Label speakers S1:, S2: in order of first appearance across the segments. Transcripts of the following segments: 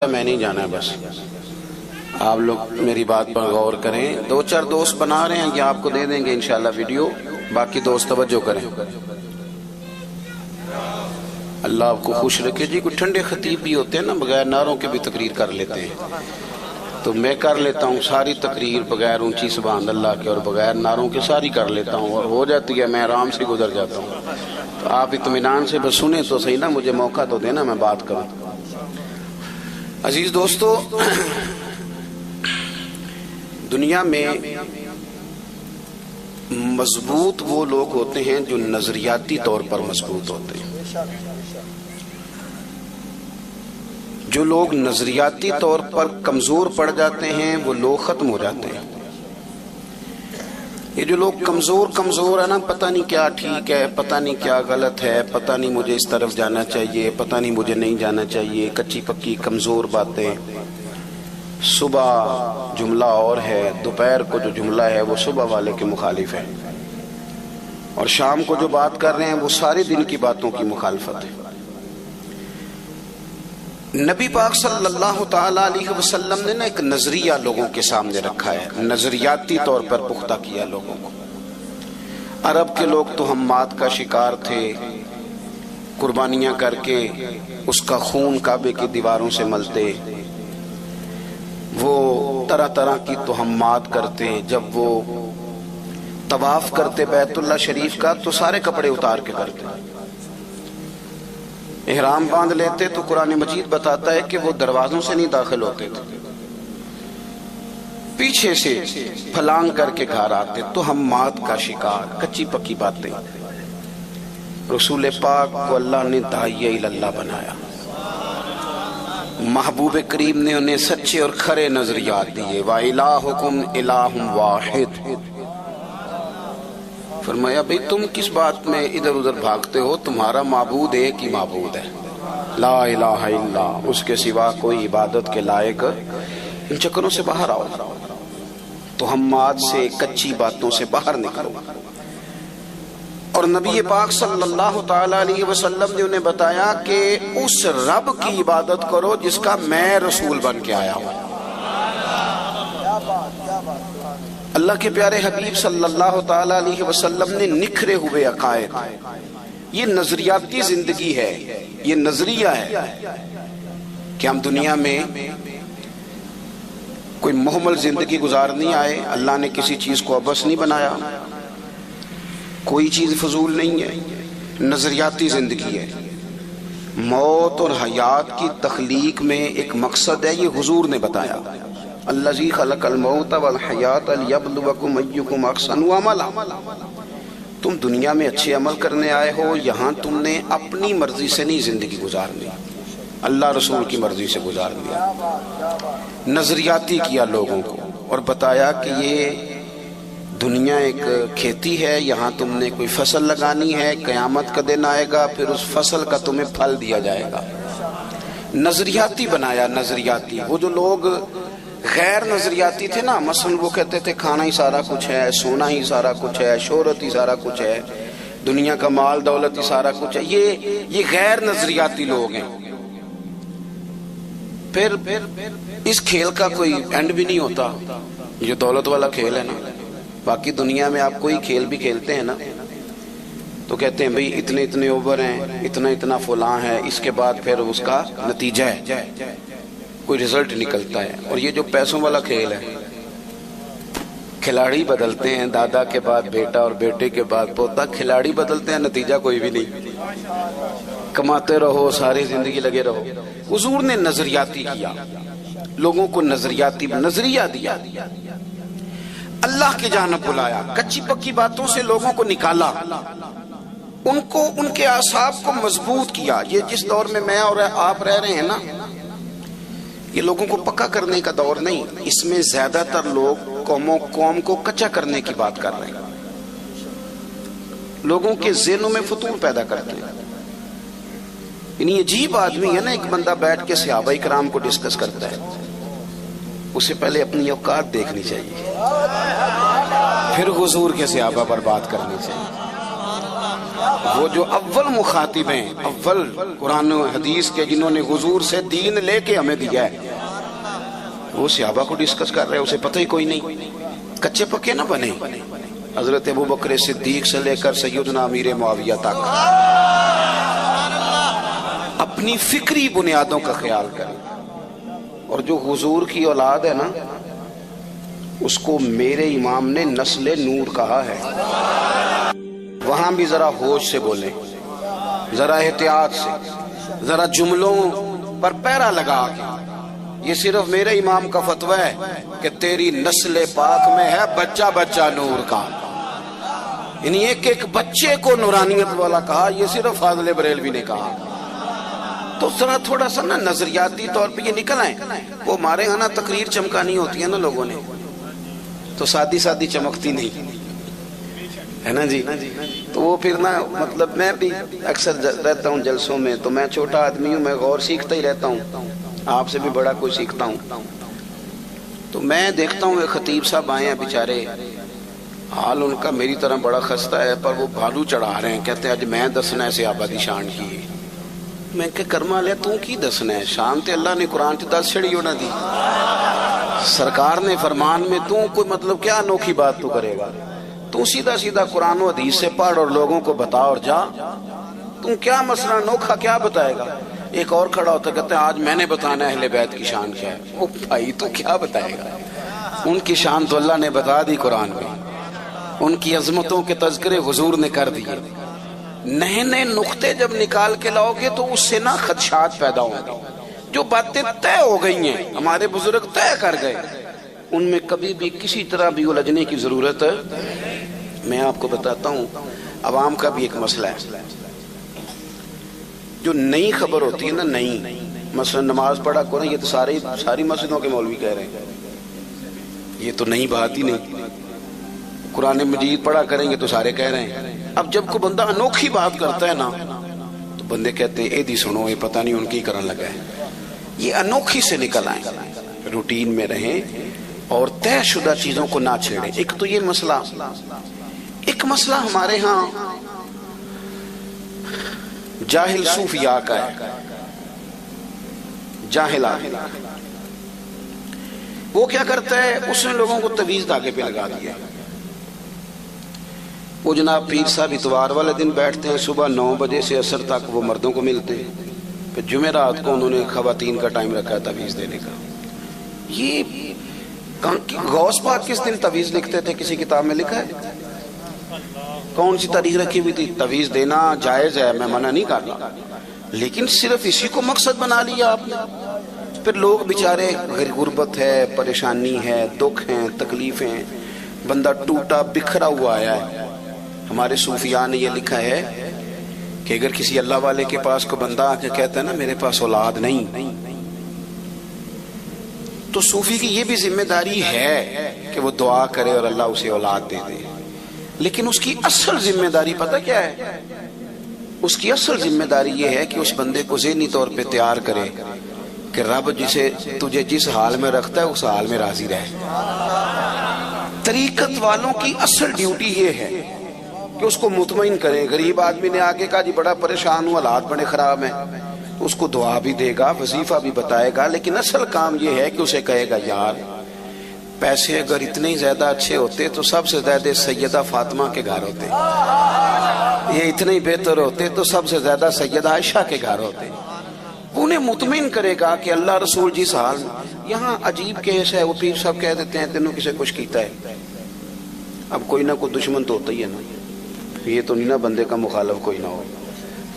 S1: میں نہیں جانا ہے، بس آپ لوگ میری بات پر غور کریں. دو چار دوست بنا رہے ہیں کہ آپ کو دے دیں گے انشاءاللہ ویڈیو، باقی دوست توجہ کریں. اللہ آپ کو خوش رکھے. جی کوئی ٹھنڈے خطیب بھی ہوتے ہیں نا، بغیر نعروں کے بھی تقریر کر لیتے ہیں، تو میں کر لیتا ہوں ساری تقریر بغیر اونچی سبحان اللہ کے اور بغیر نعروں کے ساری کر لیتا ہوں، اور ہو جاتی ہے، میں آرام سے گزر جاتا ہوں. تو آپ اطمینان سے بس سنیں تو صحیح نا، مجھے موقع تو دینا میں بات کروں. عزیز دوستو، دنیا میں مضبوط وہ لوگ ہوتے ہیں جو نظریاتی طور پر مضبوط ہوتے ہیں. جو لوگ نظریاتی طور پر کمزور پڑ جاتے ہیں وہ لوگ ختم ہو جاتے ہیں. یہ جو لوگ کمزور ہے نا، پتہ نہیں کیا ٹھیک ہے، پتہ نہیں کیا غلط ہے، پتہ نہیں مجھے اس طرف جانا چاہیے، پتہ نہیں مجھے نہیں جانا چاہیے، کچی پکی کمزور باتیں. صبح جملہ اور ہے، دوپہر کو جو جملہ ہے وہ صبح والے کے مخالف ہے، اور شام کو جو بات کر رہے ہیں وہ سارے دن کی باتوں کی مخالفت ہے. نبی پاک صلی اللہ تعالی علیہ وسلم نے ایک نظریہ لوگوں کے سامنے رکھا ہے، نظریاتی طور پر پختہ کیا لوگوں کو. عرب کے لوگ تو ہمات کا شکار تھے، قربانیاں کر کے اس کا خون کعبے کی دیواروں سے ملتے، وہ طرح طرح کی توہمات کرتے. جب وہ طواف کرتے بیت اللہ شریف کا تو سارے کپڑے اتار کے کرتے. احرام باندھ لیتے تو قرآن مجید بتاتا ہے کہ وہ دروازوں سے نہیں داخل ہوتے تھے، پیچھے سے پھلانگ کر کے گھر آتے. تو ہم مات کا شکار، کچی پکی باتیں. رسول پاک کو اللہ نے داعیہ اللہ بنایا، محبوب کریم نے انہیں سچے اور کھرے نظریات دیے. وَإِلَٰهُكُمْ إِلَٰهٌ وَاحِدٌ. فرمایا بھئی تم کس بات میں ادھر ادھر بھاگتے ہو، تمہارا معبود ایک ہی معبود ہے، لا الہ الا، اس کے سوا کوئی عبادت کے لائق. ان چکروں سے باہر آؤ، توہمات سے، کچی باتوں سے باہر نکلو. اور نبی پاک صلی اللہ تعالی علیہ وسلم نے انہیں بتایا کہ اس رب کی عبادت کرو جس کا میں رسول بن کے آیا ہوں. اللہ کے پیارے حبیب صلی اللہ تعالی علیہ وسلم نے نکھرے ہوئے عقائد، یہ نظریاتی زندگی ہے، یہ نظریہ ہے کہ ہم دنیا میں کوئی محمل زندگی گزارنی آئے. اللہ نے کسی چیز کو عبث نہیں بنایا، کوئی چیز فضول نہیں ہے، نظریاتی زندگی ہے. موت اور حیات کی تخلیق میں ایک مقصد ہے، یہ حضور نے بتایا. الذی خلق الموت والحیات لیبلوکم ایکم احسن عملا. تم دنیا میں اچھے عمل کرنے آئے ہو، یہاں تم نے اپنی مرضی سے نہیں زندگی گزارنی، اللہ رسول کی مرضی سے گزارنی. نظریاتی کیا لوگوں کو اور بتایا کہ یہ دنیا ایک کھیتی ہے، یہاں تم نے کوئی فصل لگانی ہے، قیامت کا دن آئے گا پھر اس فصل کا تمہیں پھل دیا جائے گا. نظریاتی بنایا، نظریاتی. وہ جو لوگ غیر نظریاتی تھے نا، مثلا وہ کہتے تھے کھانا ہی سارا کچھ ہے، سونا ہی سارا کچھ ہے، شہرت ہی سارا کچھ ہے، دنیا کا مال دولت ہی سارا کچھ ہے، یہ غیر نظریاتی لوگ ہیں. پھر اس کھیل کا کوئی اینڈ بھی نہیں ہوتا، یہ دولت والا کھیل ہے نا. باقی دنیا میں آپ کوئی کھیل بھی کھیلتے ہیں نا تو کہتے ہیں بھئی اتنے اتنے اوور ہیں، اتنا اتنا فلاں ہے، اس کے بعد پھر اس کا نتیجہ ہے، کوئی رزلٹ نکلتا ہے. اور یہ جو پیسوں والا کھیل ہے، کھلاڑی بدلتے ہیں، دادا کے بعد بیٹا اور بیٹے کے بعد پوتا، کھلاڑی بدلتے ہیں، نتیجہ کوئی بھی نہیں. کماتے رہو، ساری زندگی لگے رہو. حضور نے نظریاتی کیا، لوگوں کو نظریاتی نظریہ دیا، اللہ کی جانب بلایا، کچی پکی باتوں سے لوگوں کو نکالا، ان کو ان کے اعصاب کو مضبوط کیا. یہ جس دور میں اور آپ رہ رہے ہیں نا، یہ لوگوں کو پکا کرنے کا دور نہیں، اس میں زیادہ تر لوگ قوم کو کچا کرنے کی بات کر رہے ہیں، لوگوں کے ذہنوں میں فتور پیدا کرتے ہیں. یعنی عجیب آدمی ہے نا، ایک بندہ بیٹھ کے صحابہ کرام کو ڈسکس کرتا ہے، اسے پہلے اپنی اوقات دیکھنی چاہیے، پھر حضور کے صحابہ پر بات کرنی چاہیے. وہ جو اول مخاطب ہیں، اول قرآن و حدیث کے جنہوں نے حضور سے دین لے کے ہمیں دیا ہے، وہ صحابہ کو ڈسکس کر رہے ہیں، اسے پتہ ہی کوئی نہیں۔ کچے پکے نہ بنے۔ حضرت ابو بکر صدیق سے لے کر سیدنا امیر معاویہ تک اپنی فکری بنیادوں کا خیال کریں۔ اور جو حضور کی اولاد ہے نا، اس کو میرے امام نے نسل نور کہا ہے۔ وہاں بھی ذرا ہوش سے بولیں، ذرا احتیاط سے، ذرا جملوں پر پیرا لگا کے۔ یہ صرف میرے امام کا فتویٰ ہے کہ تیری نسل پاک میں ہے بچہ بچہ نور کا، یعنی ایک ایک بچے کو نورانیت والا کہا، یہ صرف فاضل بریلوی نے کہا۔ تو ذرا تھوڑا سا نا نظریاتی طور پہ یہ نکل آئے۔ وہ ہمارے ہاں نا تقریر چمکانی ہوتی ہے نا لوگوں نے، تو سادی سادی چمکتی نہیں ہے نا جی۔ تو وہ پھر نا مطلب میں بھی اکثر رہتا ہوں جلسوں میں، تو میں چھوٹا آدمی ہوں، میں غور سیکھتا ہی رہتا ہوں، آپ سے بھی بڑا کوئی سیکھتا ہوں۔ تو میں دیکھتا ہوں ایک خطیب صاحب آئے ہیں بیچارے، حال ان کا میری طرح بڑا خستہ ہے، پر وہ بھالو چڑھا رہے ہیں، کہتے ہیں اج میں دسنا ہے صحابہ دی شان کی۔ میں کہ کرما لیا تو کی دسنا ہے، شان تے اللہ نے قرآن چ دس چھڑی ہونا دی، سرکار نے فرمان میں، تو کوئی مطلب کیا انوکھی بات تو کرے گا؟ تو سیدھا سیدھا قرآن و حدیث سے پڑھ اور لوگوں کو بتا اور جا۔ تم کیا مسئلہ انوکھا کیا بتائے گا؟ ایک اور کھڑا ہوتا کہتے ہیں آج میں نے بتانا ہے اہل بیت کی شان کیا ہے۔ او بھائی تو کیا بتائے گا؟ ان کی شان تو اللہ نے بتا دی قرآن میں، ان کی عظمتوں کے تذکرے حضور نے کر دیے۔ نئے نئے نقطے جب نکال کے لاؤ گے تو اس سے نا خدشات پیدا ہوں گے۔ جو باتیں طے ہو گئی ہیں، ہمارے بزرگ طے کر گئے، ان میں کبھی بھی کسی طرح بھی الجھنے کی ضرورت ہے۔ میں آپ کو بتاتا ہوں، عوام کا بھی ایک مسئلہ ہے۔ جو نئی خبر ہوتی ہے نا، نئی، مثلا نماز پڑھا کرو، یہ تو ساری مسجدوں کے مولوی کہہ رہے ہیں، یہ تو نئی بات ہی نہیں۔ قرآن مجید پڑھا کریں گے تو سارے کہہ رہے ہیں۔ اب جب کوئی بندہ انوکھی بات کرتا ہے نا، تو بندے کہتے ہیں اے دی سنو، یہ پتہ نہیں ان کی کرن لگا ہے۔ یہ انوکھی سے نکل آئیں، روٹین میں رہیں اور طے شدہ چیزوں کو نہ چھیڑیں۔ ایک تو یہ مسئلہ، ایک مسئلہ ہمارے ہاں جاہل صوفیاء کا ہے، جاہل آدمی۔ وہ کیا کرتا ہے، اس نے لوگوں کو تعویذ دھاگے پہ لگا دیا۔ وہ جناب پیر صاحب اتوار والے دن بیٹھتے ہیں، صبح 9 بجے سے عصر تک وہ مردوں کو ملتے ہیں، پھر جمعرات کو انہوں نے خواتین کا ٹائم رکھا ہے تعویذ دینے کا۔ یہ غوث پاک کس دن تعویذ لکھتے تھے؟ کسی کتاب میں لکھا ہے؟ کون سی تاریخ رکھی ہوئی تھی؟ تعویذ دینا جائز ہے، میں منع نہیں کر رہا، لیکن صرف اسی کو مقصد بنا لیا آپ نے۔ پھر لوگ بیچارے، غربت ہے، پریشانی ہے، دکھ ہیں، تکلیفیں، بندہ ٹوٹا بکھرا ہوا آیا ہے۔ ہمارے صوفیاء نے یہ لکھا ہے کہ اگر کسی اللہ والے کے پاس کو بندہ آ کے کہتا ہے نا میرے پاس اولاد نہیں، تو صوفی کی یہ بھی ذمہ داری ہے کہ وہ دعا کرے اور اللہ اسے اولاد دے دے، لیکن اس کی اصل ذمہ داری پتہ کیا ہے؟ اس کی اصل ذمہ داری یہ ہے کہ اس بندے کو ذہنی طور پہ تیار کرے کہ رب جسے تجھے جس حال میں رکھتا ہے اس حال میں راضی رہے۔ طریقت والوں کی اصل ڈیوٹی یہ ہے کہ اس کو مطمئن کرے۔ غریب آدمی نے آگے کہا جی بڑا پریشان ہوں، حالات بڑے خراب ہیں، تو اس کو دعا بھی دے گا، وظیفہ بھی بتائے گا، لیکن اصل کام یہ ہے کہ اسے کہے گا یار پیسے اگر اتنے ہی زیادہ اچھے ہوتے تو سب سے زیادہ سیدہ فاطمہ کے گھر ہوتے، یہ اتنے ہی بہتر ہوتے تو سب سے زیادہ سیدہ عائشہ کے گھر ہوتے۔ انہیں مطمئن کرے گا کہ اللہ رسول جس حال میں۔ یہاں عجیب کیس ہے، وہ پیر صاحب کہہ دیتے ہیں تینوں کسے کچھ کیتا ہے۔ اب کوئی نہ کوئی دشمن تو ہوتا ہی ہے نا، یہ تو نہیں نا بندے کا مخالف کوئی نہ ہو۔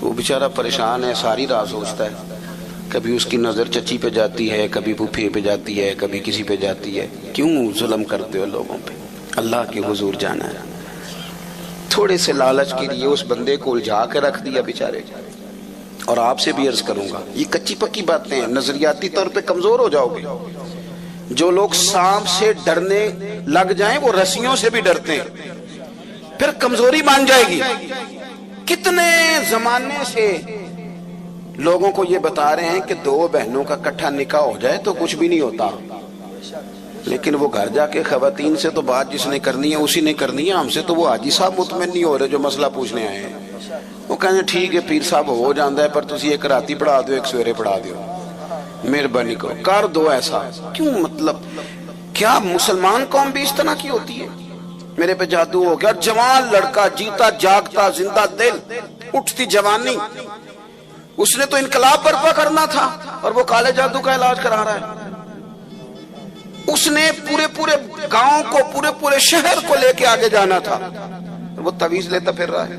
S1: وہ بیچارہ پریشان ہے، ساری رات سوچتا ہے، کبھی اس کی نظر چچی پہ جاتی ہے، کبھی پھوپھی پہ جاتی ہے، کبھی کسی پہ جاتی ہے۔ کیوں ظلم کرتے ہو لوگوں پہ؟ اللہ کے حضور جانا ہے۔ تھوڑے سے لالچ کے لیے اس بندے کو الجھا کے رکھ دیا بیچارے۔ اور آپ سے بھی عرض کروں گا، یہ کچی پکی باتیں ہیں، نظریاتی طور پہ کمزور ہو جاؤ گے۔ جو لوگ سانپ سے ڈرنے لگ جائیں وہ رسیوں سے بھی ڈرتے ہیں، پھر کمزوری مان جائے گی۔ کتنے زمانے سے لوگوں کو یہ بتا رہے ہیں کہ 2 بہنوں کا کٹھا نکاح ہو جائے تو کچھ بھی نہیں ہوتا، لیکن وہ گھر جا کے خواتین سے تو بات جس نے کرنی ہے اسی نے کرنی ہے۔ ہم سے تو وہ حاجی صاحب مطمئن نہیں ہو رہے جو مسئلہ پوچھنے آئے ہیں۔ وہ کہنے ٹھیک ہے پیر صاحب ہو جاندہ ہے پر تسی ایک راتی پڑھا دیو ایک سویرے پڑھا دیو، مہربانی کرو کر دو ایسا۔ کیوں مطلب کیا مسلمان قوم بھی اس طرح کی ہوتی ہے؟ میرے پہ جادو ہو گیا، جوان لڑکا جیتا جاگتا زندہ دل اٹھتی جوانی، اس نے تو انقلاب برپا کرنا تھا اور وہ کالے جادو کا علاج کرا رہا ہے۔ اس نے پورے گاؤں کو پورے شہر کو لے کے آگے جانا تھا، وہ تعویذ لیتا پھر رہا ہے۔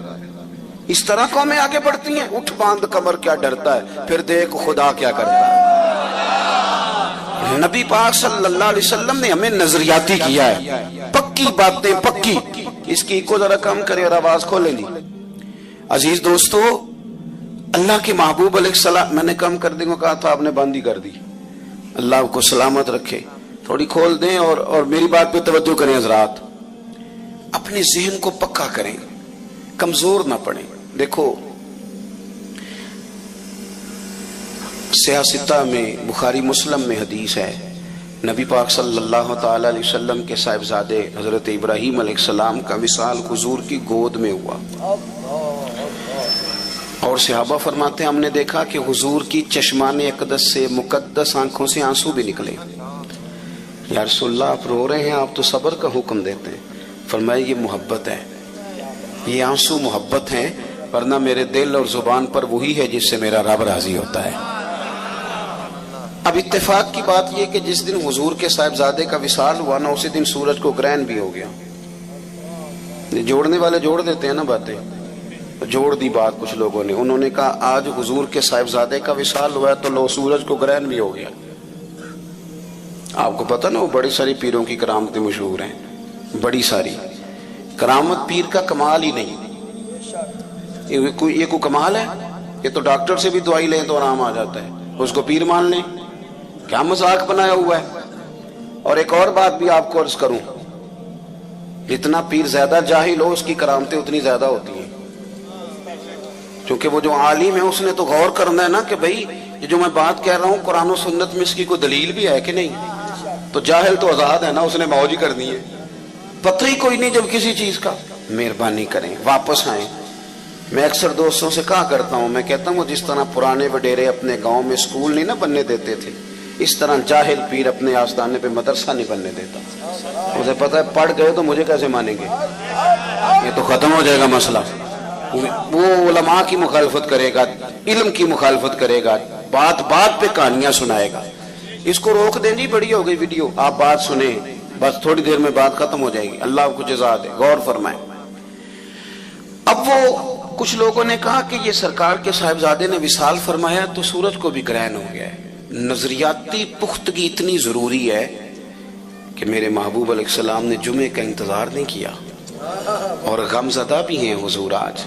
S1: اس طرح قومیں آگے بڑھتی ہیں، اٹھ باندھ کمر کیا ڈرتا ہے، پھر دیکھ خدا کیا کرتا ہے۔ نبی پاک صلی اللہ علیہ وسلم نے ہمیں نظریاتی کیا ہے، پکی باتیں پکی۔ اس کی کو ذرا کم کرے اور آواز کھولیں جی۔ عزیز دوستو، اللہ کے محبوب علیہ السلام، میں نے کم کر دیں کو کہا تھا، آپ نے بند ہی کر دی۔ اللہ آپ کو سلامت رکھے، تھوڑی کھول دیں اور میری بات پہ توجہ کریں حضرات، اپنے ذہن کو پکا کریں، کمزور نہ پڑیں۔ دیکھو سیاستہ میں بخاری مسلم میں حدیث ہے، نبی پاک صلی اللہ تعالی علیہ وسلم کے صاحبزادے حضرت ابراہیم علیہ السلام کا وصال حضور کی گود میں ہوا، اور صحابہ فرماتے ہیں ہم نے دیکھا کہ حضور کی چشمان اقدس سے مقدس آنکھوں سے آنسو بھی نکلے۔ یا رسول اللہ آپ رو رہے ہیں، آپ تو صبر کا حکم دیتے ہیں۔ فرمایا یہ محبت ہے، یہ آنسو محبت ہیں، ورنہ میرے دل اور زبان پر وہی ہے جس سے میرا رب راضی ہوتا ہے۔ اب اتفاق کی بات یہ کہ جس دن حضور کے صاحبزادے کا وصال ہوا نا، اسی دن سورج کو گرہن بھی ہو گیا۔ جوڑنے والے جوڑ دیتے ہیں نا باتیں، جوڑ دی بات کچھ لوگوں نے، انہوں نے کہا آج حضور کے صاحبزادے کا وصال ہوا ہے تو لو سورج کو گرہن بھی ہو گیا۔ آپ کو پتہ نا وہ بڑی ساری پیروں کی کرامتیں مشہور ہیں، بڑی ساری کرامت پیر کا کمال ہی نہیں، یہ کوئی کمال ہے؟ یہ تو ڈاکٹر سے بھی دوائی لیں تو آرام آ جاتا ہے، اس کو پیر مان لیں، کیا مذاق بنایا ہوا ہے۔ اور ایک اور بات بھی آپ کو عرض کروں، جتنا پیر زیادہ جاہل ہو اس کی کرامتیں اتنی زیادہ ہوتی ہیں، کیونکہ وہ جو عالم ہے اس نے تو غور کرنا ہے نا کہ بھئی یہ جو میں بات کہہ رہا ہوں قرآن و سنت میں اس کی کوئی دلیل بھی ہے کہ نہیں۔ تو جاہل تو آزاد ہے نا، اس نے موج ہی کرنی ہے، پتہ ہی کوئی نہیں جب کسی چیز کا۔ مہربانی کریں واپس آئیں۔ میں اکثر دوستوں سے کہا کرتا ہوں، میں کہتا ہوں جس طرح پرانے وڈیرے اپنے گاؤں میں اسکول نہیں نہ بننے دیتے تھے، اس طرح جاہل پیر اپنے آستانے پہ مدرسہ نہیں بننے دیتا۔ مجھے پتہ ہے پڑھ گئے تو مجھے کیسے مانیں گے، یہ تو ختم ہو جائے گا مسئلہ۔ وہ علماء کی مخالفت کرے گا، علم کی مخالفت کرے گا، بات پہ کہانیاں سنائے گا۔ اس کو روک دیں جی، بڑی ہو گئی ویڈیو، آپ بات سنیں، بس تھوڑی دیر میں بات ختم ہو جائے گی۔ اللہ آپ کو جزا دے، غور فرمائیں۔ اب وہ کچھ لوگوں نے کہا کہ یہ سرکار کے صاحبزادے نے وصال فرمایا تو سورج کو بھی گرہن ہو گیا ہے۔ نظریاتی پختگی اتنی ضروری ہے کہ میرے محبوب علیہ السلام نے جمعے کا انتظار نہیں کیا، اور غم زدہ بھی ہیں حضور آج،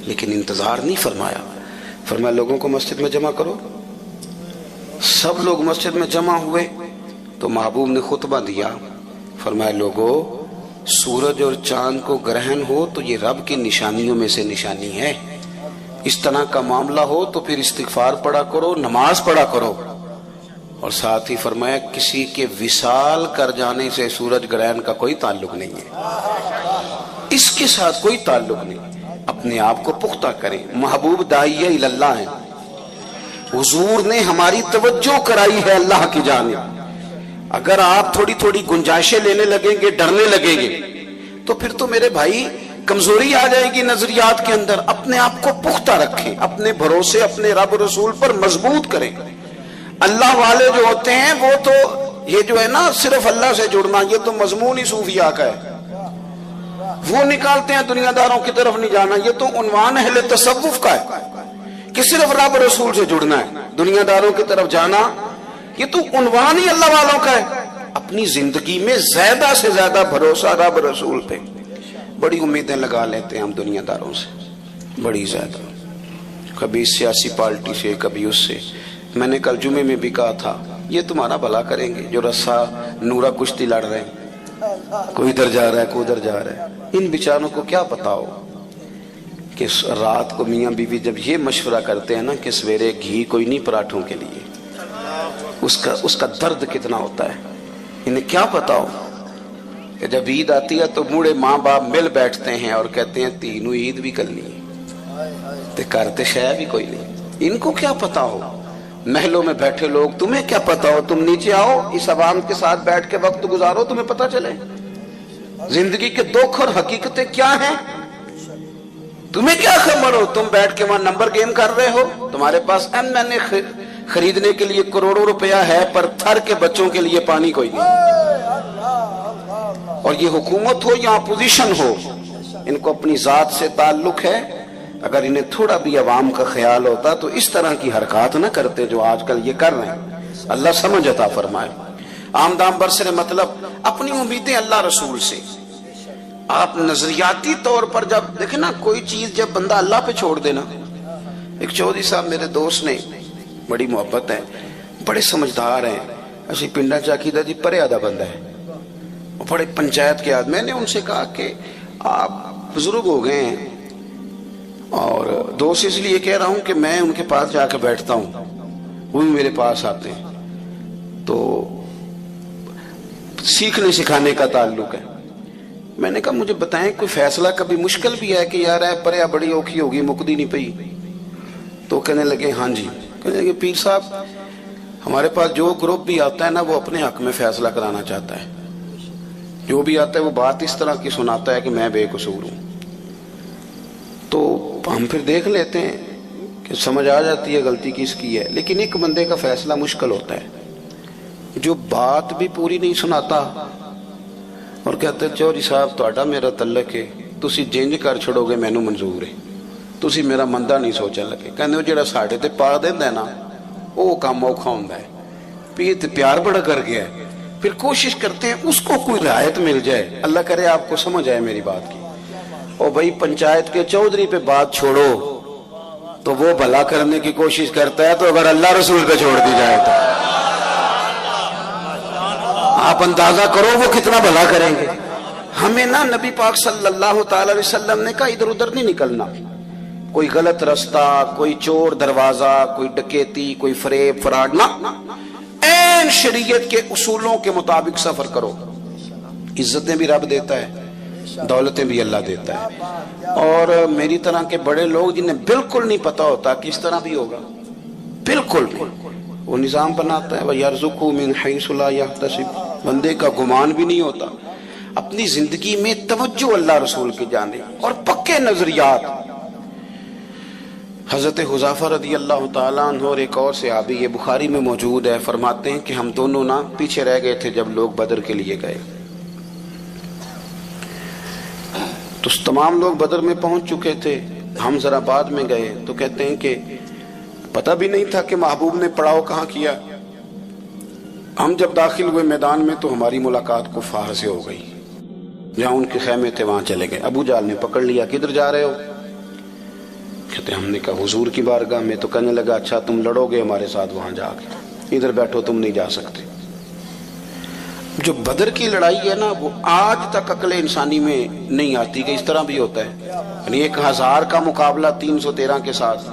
S1: لیکن انتظار نہیں فرمایا۔ فرمایا لوگوں کو مسجد میں جمع کرو۔ سب لوگ مسجد میں جمع ہوئے تو محبوب نے خطبہ دیا، فرمایا لوگوں سورج اور چاند کو گرہن ہو تو یہ رب کی نشانیوں میں سے نشانی ہے، اس طرح کا معاملہ ہو تو پھر استغفار پڑھا کرو، نماز پڑھا کرو۔ اور ساتھ ہی فرمایا کسی کے وصال کر جانے سے سورج گرہن کا کوئی تعلق نہیں ہے، اس کے ساتھ کوئی تعلق نہیں۔ اپنے آپ کو پختہ کریں، محبوب داعیہ اللہ ہیں، حضور نے ہماری توجہ کرائی ہے اللہ کی جانب۔ اگر آپ تھوڑی تھوڑی گنجائشیں لینے لگیں گے، ڈرنے لگیں گے، تو پھر تو میرے بھائی کمزوری آ جائے گی نظریات کے اندر۔ اپنے آپ کو پختہ رکھیں، اپنے بھروسے اپنے رب رسول پر مضبوط کریں۔ اللہ والے جو ہوتے ہیں وہ تو یہ جو ہے نا صرف اللہ سے جڑنا، یہ تو مضمون ہی صوفیاء کا ہے، وہ نکالتے ہیں دنیا داروں کی طرف نہیں جانا، یہ تو عنوان اہل تصوف کا ہے کہ صرف رب رسول سے جڑنا ہے، دنیا داروں کی طرف جانا یہ تو عنوان ہی اللہ والوں کا ہے۔ اپنی زندگی میں زیادہ سے زیادہ بھروسہ رب رسول پہ، بڑی امیدیں لگا لیتے ہیں ہم دنیا داروں سے، بڑی زیادہ، کبھی سیاسی پارٹی سے کبھی اس سے۔ میں نے کل جمعے میں بھی کہا تھا یہ تمہارا بھلا کریں گے جو رسا نورا کشتی لڑ رہے ہیں، کوئی ادھر جا رہا ہے کوئی ادھر جا رہا ہے، ان بیچاروں کو کیا پتا ہو کہ رات کو میاں بیوی جب یہ مشورہ کرتے ہیں نا کہ سویرے گھی کوئی نہیں پراٹھوں کے لیے، اس کا درد کتنا ہوتا ہے، انہیں کیا پتا ہو کہ جب عید آتی ہے تو بوڑھے ماں باپ مل بیٹھتے ہیں اور کہتے ہیں تینوں عید بھی کرنی ہے، تے کرتے شے بھی کوئی نہیں. ان کو کیا پتا ہو, محلوں میں بیٹھے لوگ, تمہیں کیا پتا ہو؟ تم نیچے آؤ, اس عوام کے ساتھ بیٹھ کے وقت گزارو, تمہیں پتا چلے زندگی کے دکھ اور حقیقتیں کیا ہیں. تمہیں کیا خبر ہو؟ تم بیٹھ کے وہاں نمبر گیم کر رہے ہو. تمہارے پاس MNA خریدنے کے لیے کروڑوں روپیہ ہے, پر تھر کے بچوں کے لیے پانی کوئی نہیں. اور یہ حکومت ہو یا اپوزیشن ہو, ان کو اپنی ذات سے تعلق ہے. اگر انہیں تھوڑا بھی عوام کا خیال ہوتا تو اس طرح کی حرکات نہ کرتے جو آج کل یہ کر رہے ہیں. اللہ سمجھ عطا فرمائے. آمدام برسر مطلب اپنی امیدیں اللہ رسول سے. آپ نظریاتی طور پر جب دیکھیں نا کوئی چیز جب بندہ اللہ پہ چھوڑ دینا. ایک چودھری صاحب میرے دوست نے, بڑی محبت ہے, بڑے سمجھدار ہیں, ایسی پنڈا چاکیدہ جی پرے آدھا بندہ ہے, بڑے پنچایت کے آدمی. میں نے ان سے کہا کہ آپ بزرگ ہو گئے ہیں, اور دوست اس لیے کہہ رہا ہوں کہ میں ان کے پاس جا کے بیٹھتا ہوں, وہ بھی میرے پاس آتے ہیں, تو سیکھنے سکھانے کا تعلق ہے. میں نے کہا مجھے بتائیں کوئی فیصلہ کبھی مشکل بھی ہے کہ یار ہے پریا بڑی اوکھی ہوگی مکدی نہیں پئی؟ تو کہنے لگے ہاں جی. کہنے لگے پیر صاحب ہمارے پاس جو گروپ بھی آتا ہے نا وہ اپنے حق میں فیصلہ کرانا چاہتا ہے. جو بھی آتا ہے وہ بات اس طرح کی سناتا ہے کہ میں بے قصور ہوں. تو ہم پھر دیکھ لیتے ہیں کہ سمجھ آ جاتی ہے غلطی کس کی ہے. لیکن ایک بندے کا فیصلہ مشکل ہوتا ہے جو بات بھی پوری نہیں سناتا اور کہتے چودھری صاحب تہاڈا میرا تعلق ہے, تسی جنج کر چھڑو گے مینوں منظور ہے, تسی میرا مندا نہیں سوچن لگے. کہندے وہ جڑا ساڈے تے پا دیندا ہے نا وہ کام اوکھا ہوندا ہے. پیر تے پیار بڑا کر گیا ہے, پھر کوشش کرتے ہیں اس کو کوئی رعایت مل جائے. اللہ کرے آپ کو سمجھ آئے میری بات کی. او بھائی پنچایت کے چودھری پہ بات چھوڑو تو وہ بھلا کرنے کی کوشش کرتا ہے, تو اگر اللہ رسول پہ چھوڑ دی جائے تو آپ اندازہ کرو وہ کتنا بھلا کریں گے. ہمیں نا نبی پاک صلی اللہ تعالی علیہ وسلم نے کہا ادھر ادھر نہیں نکلنا. کوئی غلط رستہ, کوئی چور دروازہ, کوئی ڈکیتی, کوئی فریب فراڈ نہ, این شریعت کے اصولوں کے مطابق سفر کرو. عزتیں بھی رب دیتا ہے, دولتیں بھی اللہ دیتا ہے. اور میری طرح کے بڑے لوگ جنہیں بالکل نہیں پتا ہوتا کہ اس طرح بھی ہوگا, بالکل وہ نظام بناتا ہے وَيَرْزُقُهُ مِنْ حَيْثُ لَا يَحْتَسِبُ. بندے کا گمان بھی نہیں ہوتا. اپنی زندگی میں توجہ اللہ رسول کی جانے اور پکے نظریات. حضرت حذیفہ رضی اللہ تعالیٰ عنہ اور ایک اور صحابی, یہ بخاری میں موجود ہے, فرماتے ہیں کہ ہم دونوں نا پیچھے رہ گئے تھے جب لوگ بدر کے لیے گئے. تو تمام لوگ بدر میں پہنچ چکے تھے, ہم ذرا بعد میں گئے. تو کہتے ہیں کہ پتہ بھی نہیں تھا کہ محبوب نے پڑاؤ کہاں کیا. ہم جب داخل ہوئے میدان میں تو ہماری ملاقات کفار سے ہو گئی. جہاں ان کے خیمے تھے وہاں چلے گئے. ابو جہل نے پکڑ لیا, کدھر جا رہے ہو؟ کہتے ہم نے کہا حضور کی بارگاہ میں. تو کہنے لگا اچھا تم لڑو گے ہمارے ساتھ وہاں جا کے, ادھر بیٹھو تم نہیں جا سکتے. جو بدر کی لڑائی ہے نا وہ آج تک عقل انسانی میں نہیں آتی کہ اس طرح بھی ہوتا ہے. یعنی 1000 کا مقابلہ 313 کے ساتھ,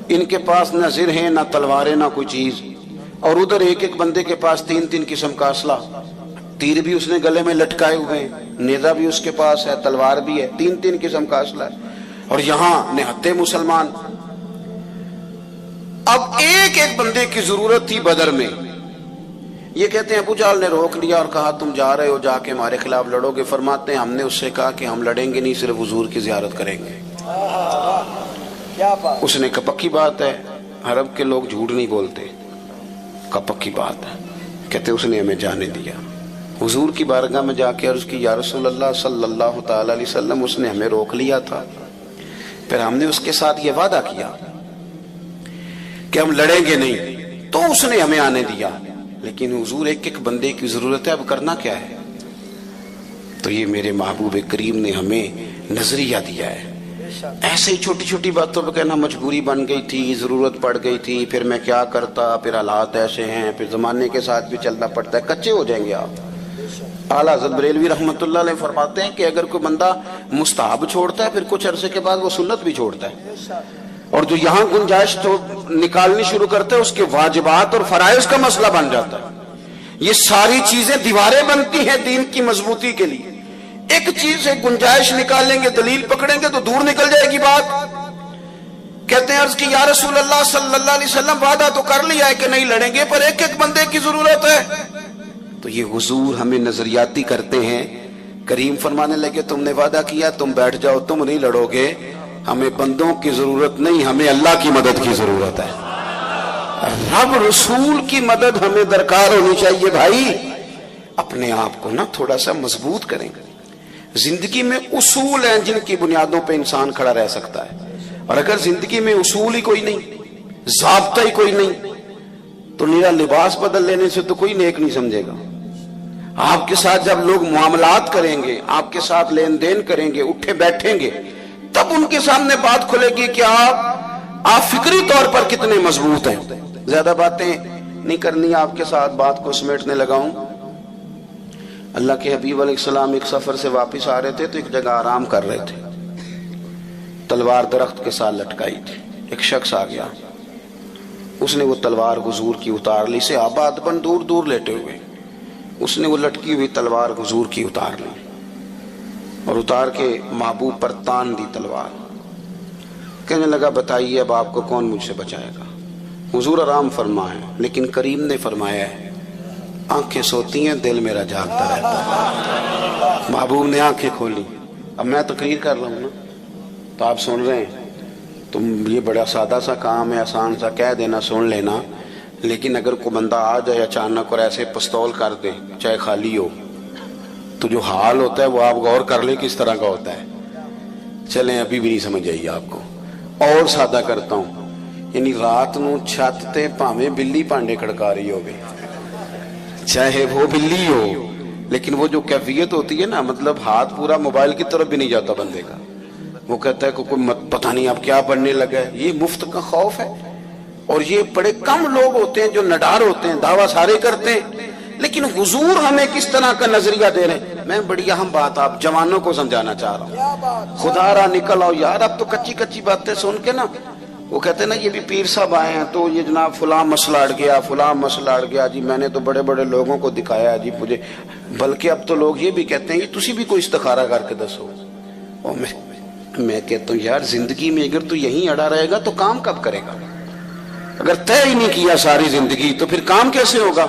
S1: ان کے پاس نہ زر ہیں نہ تلواریں نہ کوئی چیز, اور ادھر ایک ایک بندے کے پاس 3 قسم کا اسلحہ. تیر بھی اس نے گلے میں لٹکائے ہوئے ہیں, نیزہ بھی اس کے پاس ہے, تلوار بھی ہے, 3 قسم کا اسلحہ ہے. اور یہاں نہتے مسلمان. اب ایک ایک بندے کی ضرورت تھی بدر میں. یہ کہتے ہیں ابو جہل نے روک لیا اور کہا تم جا رہے ہو, جا کے ہمارے خلاف لڑو گے. فرماتے ہیں ہم نے اس سے کہا کہ ہم لڑیں گے نہیں, صرف حضور کی زیارت کریں گے. اس نے کہا پکی بات ہے, عرب کے لوگ جھوٹ نہیں بولتے. کہا پکی بات ہے. کہتے اس نے ہمیں جانے دیا. حضور کی بارگاہ میں جا کے عرض کی یا رسول اللہ صلی اللہ تعالی علیہ وسلم, اس نے ہمیں روک لیا تھا, پھر ہم نے اس کے ساتھ یہ وعدہ کیا کہ ہم لڑیں گے نہیں, تو اس نے ہمیں آنے دیا. لیکن حضور ایک ایک بندے کی ضرورت ہے, اب کرنا کیا ہے؟ تو یہ میرے محبوب کریم نے ہمیں نظریہ دیا ہے. ایسے ہی چھوٹی چھوٹی باتوں پہ کہنا مجبوری بن گئی تھی, ضرورت پڑ گئی تھی, پھر میں کیا کرتا, پھر حالات ایسے ہیں, پھر زمانے کے ساتھ بھی چلنا پڑتا ہے, کچے ہو جائیں گے آپ. اعلیٰ حضرت بریلوی رحمۃ اللہ علیہ فرماتے ہیں کہ اگر کوئی بندہ مستحب چھوڑتا ہے پھر کچھ عرصے کے بعد وہ سنت بھی چھوڑتا ہے, اور جو یہاں گنجائش تو نکالنی شروع کرتے ہیں اس کے واجبات اور فرائض کا مسئلہ بن جاتا ہے. یہ ساری چیزیں دیواریں بنتی ہیں دین کی مضبوطی کے لیے. ایک چیز سے گنجائش نکالیں گے, دلیل پکڑیں گے تو دور نکل جائے گی بات. کہتے ہیں عرض کی یا رسول اللہ صلی اللہ علیہ وسلم وعدہ تو کر لیا ہے کہ نہیں لڑیں گے، پر ایک ایک بندے کی ضرورت ہے۔ تو یہ حضور ہمیں نظریاتی کرتے ہیں۔ کریم فرمانے لگے تم نے وعدہ کیا، تم بیٹھ جاؤ، تم نہیں لڑو گے، ہمیں بندوں کی ضرورت نہیں، ہمیں اللہ کی مدد کی ضرورت ہے۔ رب رسول کی مدد ہمیں درکار ہونی چاہیے۔ بھائی اپنے آپ کو نا تھوڑا سا مضبوط کریں۔ زندگی میں اصول ہیں جن کی بنیادوں پہ انسان کھڑا رہ سکتا ہے، اور اگر زندگی میں اصول ہی کوئی نہیں، ضابطہ ہی کوئی نہیں، تو میرا لباس بدل لینے سے تو کوئی نیک نہیں سمجھے گا۔ آپ کے ساتھ جب لوگ معاملات کریں گے، آپ کے ساتھ لین دین کریں گے، اٹھے بیٹھیں گے، تب ان کے سامنے بات کھلے گی کہ آپ فکری طور پر کتنے مضبوط ہیں۔ زیادہ باتیں نہیں کرنی، آپ کے ساتھ بات کو سمیٹنے لگا ہوں۔ اللہ کے حبیب علیہ السلام ایک سفر سے واپس آ رہے تھے تو ایک جگہ آرام کر رہے تھے، تلوار درخت کے ساتھ لٹکائی تھی۔ ایک شخص آ گیا، اس نے وہ تلوار حضور کی اتار لی، صحابہ ادباً دور دور لیٹے ہوئے، اس نے وہ لٹکی ہوئی تلوار حضور کی اتار لی، اور اتار کے محبوب پر تان دی تلوار۔ کہنے لگا بتائیے اب آپ کو کون مجھ سے بچائے گا؟ حضور آرام فرمائے، لیکن کریم نے فرمایا ہے آنکھیں سوتی ہیں دل میرا جاگتا رہتا ہے۔ محبوب نے آنکھیں کھولی۔ اب میں تقریر کر رہا ہوں نا تو آپ سن رہے ہیں، تو یہ بڑا سادہ سا کام ہے، آسان سا کہہ دینا سن لینا، لیکن اگر کوئی بندہ آ جائے اچانک اور ایسے پستول کر دے چاہے خالی ہو، تو جو حال ہوتا ہے وہ آپ غور کر لیں کس طرح کا ہوتا ہے۔ چلیں ابھی بھی نہیں سمجھ آئی آپ کو، اور سادہ کرتا ہوں، یعنی رات نو چھت تے پاویں بلی پانڈے کھڑکا رہی ہوگی، چاہے وہ بلی ہو، لیکن وہ جو کیفیت ہوتی ہے نا، مطلب ہاتھ پورا موبائل کی طرف بھی نہیں جاتا بندے کا، وہ کہتا ہے کہ کوئی پتہ نہیں اب کیا بننے لگا ہے۔ یہ مفت کا خوف ہے، اور یہ بڑے کم لوگ ہوتے ہیں جو نڈار ہوتے ہیں، دعویٰ سارے کرتے ہیں، لیکن حضور ہمیں کس طرح کا نظریہ دے رہے ہیں۔ میں بڑی اہم بات آپ جوانوں کو سمجھانا چاہ رہا ہوں، خدا را نکل آؤ یار، اب تو کچی کچی باتیں سن کے نا، وہ کہتے ہیں نا یہ بھی پیر صاحب آئے ہیں تو یہ جناب فلاں مسئلہ اڑ گیا، فلاں مسئلہ اڑ گیا جی، میں نے تو بڑے بڑے لوگوں کو دکھایا جی مجھے، بلکہ اب تو لوگ یہ بھی کہتے ہیں یہ تسی بھی کوئی استخارہ کر کے دسو۔ اور میں کہتا ہوں یار زندگی میں اگر تو یہیں اڑا رہے گا تو کام کب کرے گا؟ اگر طے ہی نہیں کیا ساری زندگی تو پھر کام کیسے ہوگا؟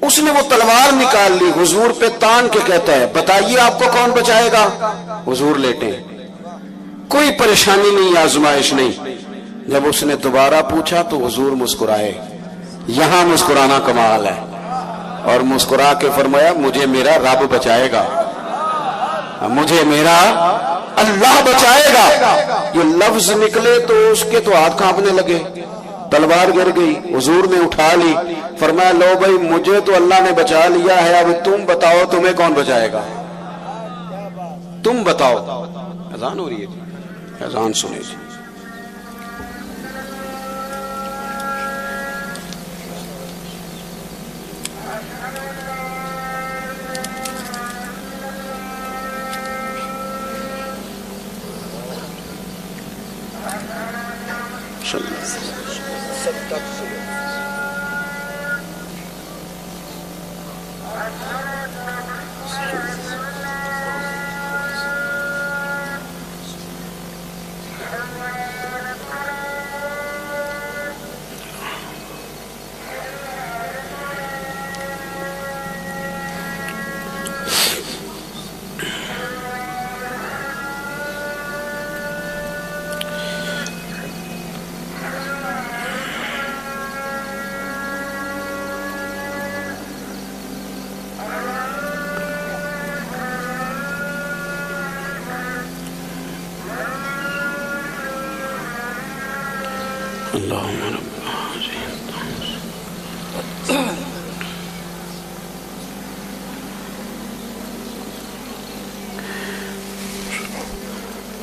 S1: اس نے وہ تلوار نکال لی، حضور پہ تان کے کہتا ہے بتائیے آپ کو کون بچائے گا؟ حضور لیٹے، کوئی پریشانی نہیں، آزمائش نہیں۔ جب اس نے دوبارہ پوچھا تو حضور مسکرائے، یہاں مسکرانا کمال ہے، اور مسکرا کے فرمایا مجھے میرا رب بچائے گا، مجھے میرا اللہ بچائے گا۔ یہ لفظ نکلے تو اس کے تو ہاتھ کانپنے لگے، تلوار گر گئی، حضور نے اٹھا لی، فرمایا لو بھائی مجھے تو اللہ نے بچا لیا ہے، اب تم بتاؤ تمہیں کون بچائے گا؟ تم بتاؤ۔ اذان ہو رہی ہے جی، اذان سنے جی۔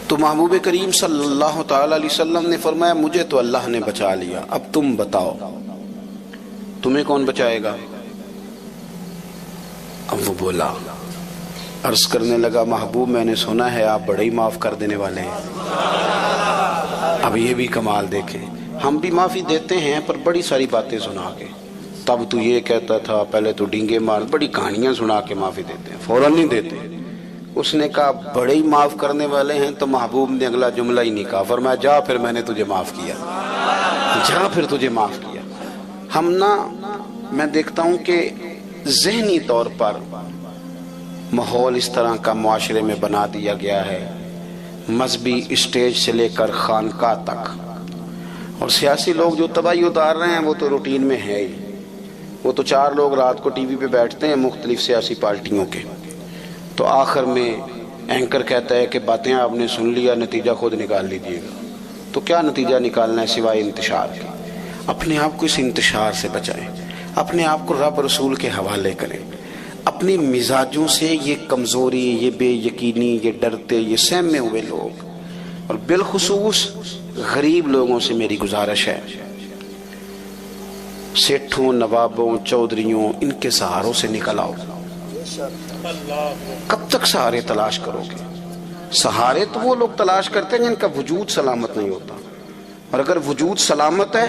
S1: تو محبوب کریم صلی اللہ تعالی علیہ وسلم نے فرمایا مجھے تو اللہ نے بچا لیا، اب تم بتاؤ تمہیں کون بچائے گا؟ اب وہ بولا، عرض کرنے لگا محبوب میں نے سنا ہے آپ بڑے ہی معاف کر دینے والے ہیں۔ اب یہ بھی کمال دیکھیں، ہم بھی معافی دیتے ہیں پر بڑی ساری باتیں سنا کے، تب تو یہ کہتا تھا، پہلے تو ڈینگے مار، بڑی کہانیاں سنا کے معافی دیتے ہیں، فوراً نہیں دیتے، اس نے کہا بڑے ہی معاف کرنے والے ہیں، تو محبوب نے اگلا جملہ ہی نہیں کہا، فرمایا جا پھر میں نے تجھے معاف کیا، جا پھر تجھے معاف کیا۔ ہم میں دیکھتا ہوں کہ ذہنی طور پر ماحول اس طرح کا معاشرے میں بنا دیا گیا ہے، مذہبی اسٹیج سے لے کر خانقاہ تک، اور سیاسی لوگ جو تباہی اتار رہے ہیں وہ تو روٹین میں ہے ہی۔ وہ تو 4 لوگ رات کو ٹی وی پہ بیٹھتے ہیں مختلف سیاسی پارٹیوں کے، تو آخر میں اینکر کہتا ہے کہ باتیں آپ نے سن لیا، نتیجہ خود نکال لیجیے گا۔ تو کیا نتیجہ نکالنا ہے سوائے انتشار کے؟ اپنے آپ کو اس انتشار سے بچائیں، اپنے آپ کو رب رسول کے حوالے کریں، اپنی مزاجوں سے یہ کمزوری، یہ بے یقینی، یہ ڈرتے، یہ سہمے ہوئے لوگ، اور بالخصوص غریب لوگوں سے میری گزارش ہے، سیٹھوں، نوابوں، چودھریوں، ان کے سہاروں سے نکل آؤ۔ کب تک سہارے تلاش کرو گے؟ سہارے تو وہ لوگ تلاش کرتے ہیں جن کا وجود سلامت نہیں ہوتا، اور اگر وجود سلامت ہے،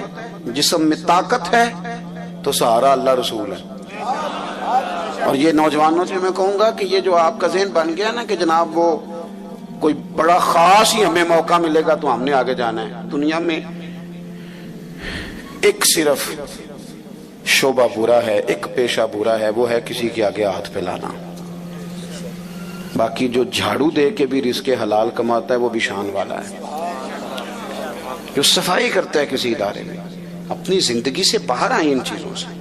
S1: جسم میں طاقت ہے، تو سہارا اللہ رسول ہے۔ اور یہ نوجوانوں سے میں کہوں گا کہ یہ جو آپ کا ذہن بن گیا نا کہ جناب وہ کوئی بڑا خاص ہی ہمیں موقع ملے گا تو ہم نے آگے جانا ہے، دنیا میں ایک صرف شعبہ برا ہے، ایک پیشہ برا ہے، وہ ہے کسی کے آگے ہاتھ پھیلانا۔ باقی جو جھاڑو دے کے بھی رزق حلال کماتا ہے وہ بھی شان والا ہے، جو صفائی کرتا ہے کسی ادارے میں۔ اپنی زندگی سے باہر آئیں ان چیزوں سے،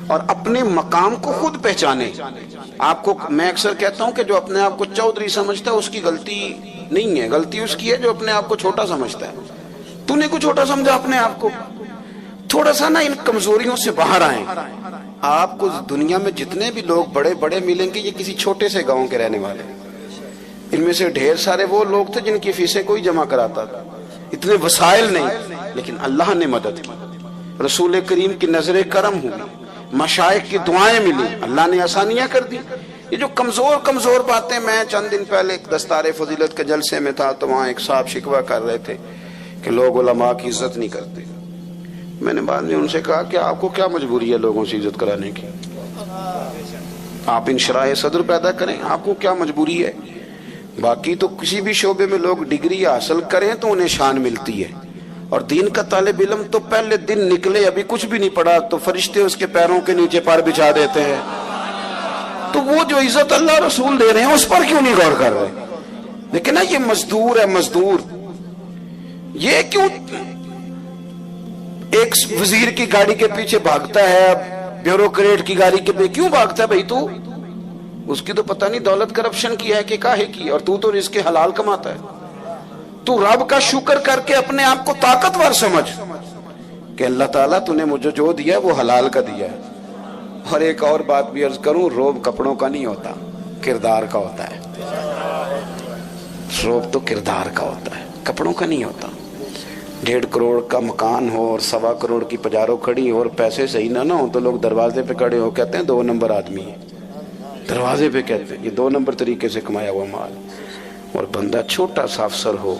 S1: اور اپنے مقام کو خود پہچانے۔ آپ کو میں اکثر کہتا ہوں کہ جو اپنے آپ کو چودھری سمجھتا ہے اس کی غلطی نہیں ہے، غلطی اس کی ہے جو اپنے آپ کو چھوٹا سمجھتا ہے۔ تو نے کو چھوٹا سمجھا اپنے آپ کو؟ تھوڑا سا ان کمزوریوں سے باہر آئیں۔ آپ کو دنیا میں جتنے بھی لوگ بڑے بڑے ملیں گے یہ کسی چھوٹے سے گاؤں کے رہنے والے، ان میں سے ڈھیر سارے وہ لوگ تھے جن کی فیسیں کوئی جمع کراتا تھا، اتنے وسائل نہیں، لیکن اللہ نے مدد کی، رسول کریم کی نظر کرم ہوئی، مشائخ کی دعائیں ملی، اللہ نے آسانیاں کر دی۔ یہ جو کمزور باتیں، میں چند دن پہلے ایک دستار فضیلت کے جلسے میں تھا تو وہاں ایک صاحب شکوہ کر رہے تھے کہ لوگ علماء کی عزت نہیں کرتے۔ میں نے بعد میں ان سے کہا کہ آپ کو کیا مجبوری ہے لوگوں سے عزت کرانے کی؟ آپ انشراح صدر پیدا کریں، آپ کو کیا مجبوری ہے؟ باقی تو کسی بھی شعبے میں لوگ ڈگری حاصل کریں تو انہیں شان ملتی ہے، اور دین کا طالب علم تو پہلے دن نکلے ابھی کچھ بھی نہیں پڑھا تو فرشتے اس کے پیروں کے نیچے پار بچھا دیتے ہیں۔ تو وہ جو عزت اللہ رسول دے رہے ہیں اس پر کیوں نہیں غور کر رہے؟ لیکن یہ مزدور ہے، مزدور یہ کیوں ایک وزیر کی گاڑی کے پیچھے بھاگتا ہے، بیوروکریٹ کی گاڑی کے پیچھے کیوں بھاگتا ہے؟ بھائی تو اس کی تو پتہ نہیں دولت کرپشن کی ہے کہ کاہے کی، اور تو رزق حلال کماتا ہے۔ تو رب کا شکر کر کے اپنے آپ کو طاقتور سمجھ کہ اللہ تعالیٰ تو نے مجھے جو دیا ہے وہ حلال کا دیا ہے۔ اور ایک اور بات بھی عرض کروں، روب کپڑوں کا نہیں ہوتا، کردار کا ہوتا ہے۔ روب تو کردار کا ہوتا ہے، کپڑوں کا نہیں ہوتا۔ 1.5 کروڑ کا مکان ہو اور 1.25 کروڑ کی پجارو کھڑی ہو اور پیسے صحیح نہ ہو تو لوگ دروازے پہ کھڑے ہو کہتے ہیں 2 نمبر آدمی ہے، دروازے پہ کہتے ہیں یہ 2 نمبر طریقے سے کمایا ہوا مال۔ اور بندہ چھوٹا سا افسر ہو،